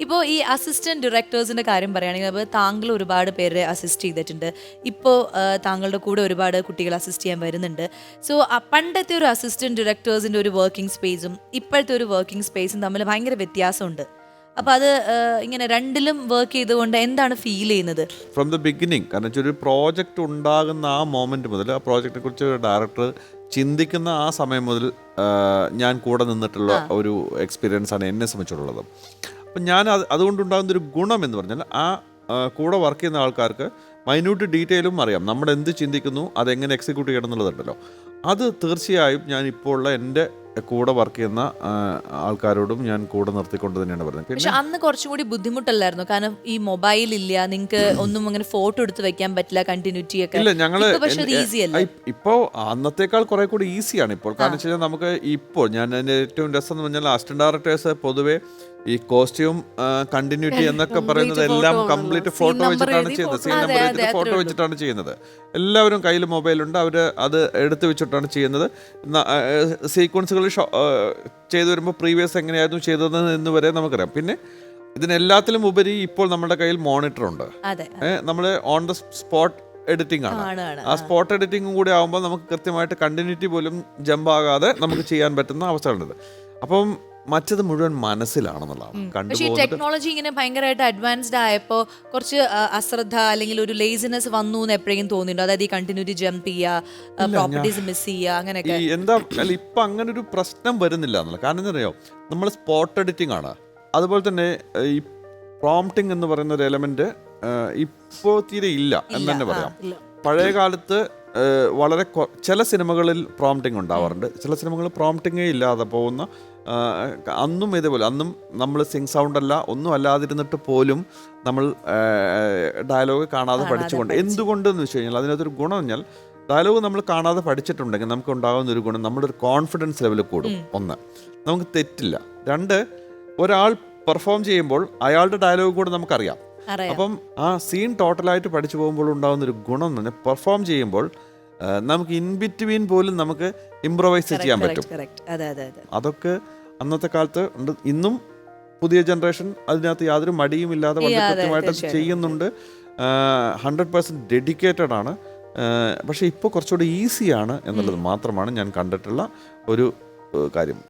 ഇപ്പോൾ ഈ അസിസ്റ്റന്റ് ഡയറക്ടേഴ്സിന്റെ കാര്യം പറയുകയാണെങ്കിൽ അപ്പോൾ താങ്കൾ ഒരുപാട് പേരെ അസിസ്റ്റ് ചെയ്തിട്ടുണ്ട്. ഇപ്പോൾ താങ്കളുടെ കൂടെ ഒരുപാട് കുട്ടികൾ അസിസ്റ്റ് ചെയ്യാൻ വരുന്നുണ്ട്. സോ പണ്ടത്തെ ഒരു അസിസ്റ്റന്റ് ഡയറക്ടേഴ്സിന്റെ ഒരു വർക്കിംഗ് സ്പേസും ഇപ്പോഴത്തെ ഒരു വർക്കിംഗ് സ്പേസും തമ്മിൽ ഭയങ്കര വ്യത്യാസമുണ്ട്. അപ്പോൾ അത് ഇങ്ങനെ രണ്ടിലും വർക്ക് ചെയ്തുകൊണ്ട് എന്താണ് ഫീൽ ചെയ്യുന്നത്? ഫ്രം ദ ബിഗിനിങ്, കാരണം വെച്ചാൽ ഒരു പ്രോജക്റ്റ് ഉണ്ടാകുന്ന ആ മോമെൻറ്റ് മുതൽ ആ പ്രോജക്റ്റിനെ കുറിച്ച് ഡയറക്ടർ ചിന്തിക്കുന്ന ആ സമയം മുതൽ ഞാൻ കൂടെ നിന്നിട്ടുള്ള ഒരു എക്സ്പീരിയൻസ് ആണ് എന്നെ സംബന്ധിച്ചിട്ടുള്ളത്. അപ്പം ഞാൻ അതുകൊണ്ടുണ്ടാകുന്നൊരു ഗുണം എന്ന് പറഞ്ഞാൽ കൂടെ വർക്ക് ചെയ്യുന്ന ആൾക്കാർക്ക് മൈന്യൂട്ട് ഡീറ്റെയിലും അറിയാം നമ്മൾ എന്ത് ചിന്തിക്കുന്നു, അതെങ്ങനെ എക്സിക്യൂട്ട് ചെയ്യണം എന്നുള്ളതുണ്ടല്ലോ. അത് തീർച്ചയായും ഞാൻ ഇപ്പോൾ ഉള്ള എൻ്റെ കൂടെ വർക്ക് ചെയ്യുന്ന ആൾക്കാരോടും ഞാൻ കൂടെ നിർത്തിക്കൊണ്ട് തന്നെയാണ് പറയുന്നത്. പക്ഷെ അന്ന് കുറച്ചും കൂടി ബുദ്ധിമുട്ടല്ലായിരുന്നു, കാരണം ഈ മൊബൈൽ ഇല്ല, നിങ്ങൾക്ക് ഒന്നും അങ്ങനെ ഫോട്ടോ എടുത്ത് വെക്കാൻ പറ്റില്ല, കണ്ടിന്യൂറ്റി ഒക്കെ ഇല്ല. ഞങ്ങള് ഈസി അല്ല ഇപ്പോൾ അന്നത്തേക്കാൾ കുറെ കൂടി ഈസിയാണ് ഇപ്പോൾ. കാരണം വെച്ച് കഴിഞ്ഞാൽ നമുക്ക് ഇപ്പോൾ ഞാൻ അതിൻ്റെ ഏറ്റവും രസം എന്ന് പറഞ്ഞാൽ അസിസ്റ്റന്റ് ഡയറക്ടേഴ്സ് പൊതുവെ ഈ കോസ്റ്റ്യൂം കണ്ടിന്യൂറ്റി എന്നൊക്കെ പറയുന്നത് എല്ലാം കംപ്ലീറ്റ് ഫോട്ടോ വെച്ചിട്ടാണ് ചെയ്യുന്നത്. സീൻ നമ്പർ വെച്ചിട്ട് ഫോട്ടോ വെച്ചിട്ടാണ് ചെയ്യുന്നത്. എല്ലാവരും കയ്യിൽ മൊബൈലുണ്ട്, അവർ അത് എടുത്തു വെച്ചിട്ടാണ് ചെയ്യുന്നത്. സീക്വൻസുകൾ ചെയ്തു വരുമ്പോൾ പ്രീവിയസ് എങ്ങനെയായിരുന്നു ചെയ്തത് എന്ന് വരെ നമുക്കറിയാം. പിന്നെ ഇതിനെല്ലാത്തിലും ഉപരി ഇപ്പോൾ നമ്മുടെ കയ്യിൽ മോണിറ്ററുണ്ട്. നമ്മൾ ഓൺ ദ സ്പോട്ട് എഡിറ്റിംഗ് ആണ്. ആ സ്പോട്ട് എഡിറ്റിംഗും കൂടി ആകുമ്പോൾ നമുക്ക് കൃത്യമായിട്ട് കണ്ടിന്യൂറ്റി പോലും ജമ്പാകാതെ നമുക്ക് ചെയ്യാൻ പറ്റുന്ന അവസ്ഥകളുണ്ട്. അപ്പം മറ്റത് മുഴുവൻ മനസ്സിലാണെന്നുള്ളതാണ്. പക്ഷേ ഈ ടെക്നോളജി ഇങ്ങനെ ഭയങ്കരമായിട്ട് അഡ്വാൻസ്ഡ് ആയപ്പോൾ കുറച്ച് അശ്രദ്ധ അല്ലെങ്കിൽ ഒരു ലേസിനെസ് വന്നു എന്ന് എപ്പോഴെങ്കിലും തോന്നിയിട്ടുണ്ടോ? അതായത് ഈ കണ്ടിന്യൂറ്റി ജമ്പ് ചെയ്യുക, പ്രോപ്പർട്ടീസ് മിസ് ചെയ്യുക, അങ്ങനെയൊക്കെ എന്താ അല്ല ഇപ്പം അങ്ങനെ ഒരു പ്രശ്നം വരുന്നില്ല എന്നുള്ള. കാരണം എന്താ അറിയോ, നമ്മൾ സ്പോട്ട് എഡിറ്റിംഗ് ആണ്. അതുപോലെ തന്നെ ഈ പ്രോംപ്റ്റിംഗ് എന്ന് പറയുന്ന ഒരു എലമെന്റ് ഇപ്പോൾ തീരെ ഇല്ല എന്ന് തന്നെ പറയാം. പഴയ കാലത്ത് വളരെ ചില സിനിമകളിൽ പ്രോംപ്റ്റിംഗ് ഉണ്ടാവാറുണ്ട്, ചില സിനിമകളിൽ പ്രോംപ്റ്റിംഗേ ഇല്ലാതെ പോകുന്ന. അന്നും ഇതേപോലെ അന്നും നമ്മൾ സിങ് സൗണ്ട് അല്ല ഒന്നും അല്ലാതിരുന്നിട്ട് പോലും നമ്മൾ ഡയലോഗ് കാണാതെ പഠിച്ചുകൊണ്ട്. എന്തുകൊണ്ടെന്ന് വെച്ച് കഴിഞ്ഞാൽ അതിനകത്തൊരു ഗുണം പറഞ്ഞാൽ ഡയലോഗ് നമ്മൾ കാണാതെ പഠിച്ചിട്ടുണ്ടെങ്കിൽ നമുക്ക് ഉണ്ടാകുന്ന ഒരു ഗുണം, നമ്മുടെ ഒരു കോൺഫിഡൻസ് ലെവൽ കൂടും. ഒന്ന്, നമുക്ക് തെറ്റില്ല. രണ്ട്, ഒരാൾ പെർഫോം ചെയ്യുമ്പോൾ അയാളുടെ ഡയലോഗ് കൂടെ നമുക്കറിയാം. അപ്പം ആ സീൻ ടോട്ടലായിട്ട് പഠിച്ചു പോകുമ്പോൾ ഉണ്ടാകുന്നൊരു ഗുണം എന്ന് പറഞ്ഞാൽ പെർഫോം ചെയ്യുമ്പോൾ നമുക്ക് ഇൻ ബിറ്റ്വീൻ പോലും നമുക്ക് ഇംപ്രവൈസ് ചെയ്യാൻ പറ്റും. അതൊക്കെ അന്നത്തെ കാലത്ത് ഉണ്ട്. ഇന്നും പുതിയ ജനറേഷൻ അതിനകത്ത് യാതൊരു മടിയും ഇല്ലാതെ വളരെ കൃത്യമായിട്ട് ചെയ്യുന്നുണ്ട്. 100% ഡെഡിക്കേറ്റഡ് ആണ്. പക്ഷേ ഇപ്പോൾ കുറച്ചുകൂടി ഈസിയാണ് എന്നുള്ളത് മാത്രമാണ് ഞാൻ കണ്ടിട്ടുള്ള ഒരു കാര്യം.